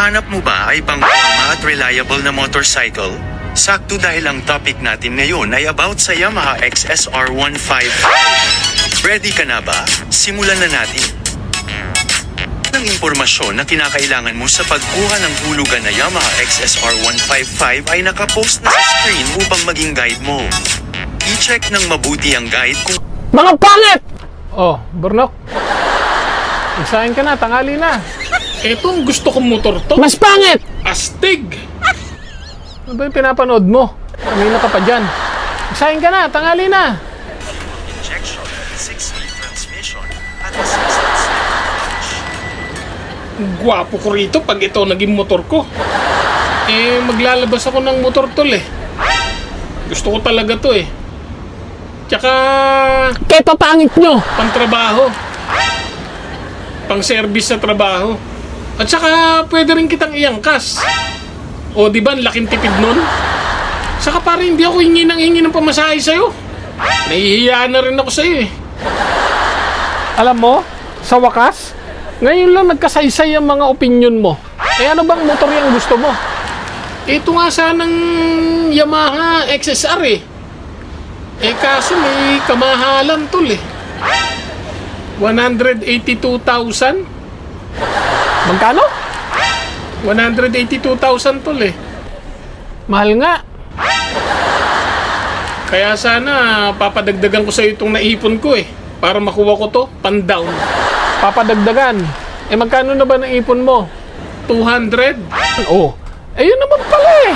Hanap mo ba ay pangporma at reliable na motorcycle? Sakto dahil ang topic natin ngayon ay about sa Yamaha XSR 155. Ready ka na ba? Simulan na natin. Ang impormasyon na kinakailangan mo sa pagkuha ng hulugan na Yamaha XSR 155 ay nakapost na sa screen upang maging guide mo. I-check ng mabuti ang guide kung... Mga pangit! Oh, Burnok. Magsahin ka na, tangali na. Eto ang gusto kong motor to. Mas pangit! Astig! Ano ba yung pinapanood mo? Kanina ka pa dyan. Magsahin ka na, tangali na. injection, 6-speed transmission, at a 6-speed clutch. Gwapo ko rito pag ito naging motor ko. Maglalabas ako ng motor tol eh. Gusto ko talaga to eh. Tsaka... Kaya papangit nyo! pang-trabaho. Pang-service sa trabaho. At saka pwede rin kitang iangkas. O diba, laking tipid nun? Saka para hindi ako hingi ng pamasahe sa'yo. Nahihiya na rin ako sa'yo eh. Alam mo, sa wakas, ngayon lang nagkasaysay ang mga opinion mo. Ano bang motor yung gusto mo? Ito nga sanang Yamaha XSR eh. Kaso may kamahalan tol eh. 182,000. Magkano? 182,000 tol eh. Mahal nga. Kaya sana papadagdagan ko sa itong naipon ko eh. Para makuha ko to, pan-down. Papadagdagan. Magkano na ba naipon mo? 200. Oh, yun naman pala eh.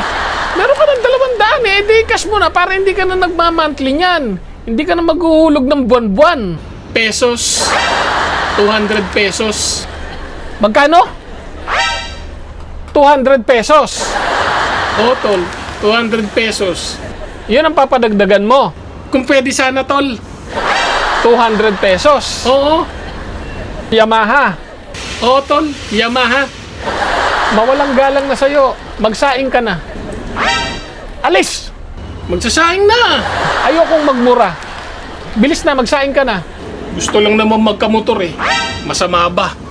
Meron ka ng 200 eh. Di cash mo na para hindi ka na nagmamantli niyan. Hindi ka na maghuhulog ng buwan-buwan. Pesos. 200 pesos. Magkano? 200 pesos. Oo tol, 200 pesos. Yun ang papadagdagan mo. Kung pwede sana tol. 200 pesos. Oo. Yamaha. Oo tol, Yamaha. Mawalang galang na sa'yo. Magsaing ka na. Alis! Magsasaing na. Ayokong magmura. Bilis na, magsaing ka na. Gusto lang naman magkamotor eh. Masama ba?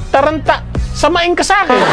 Taranta, samain ka sa akin.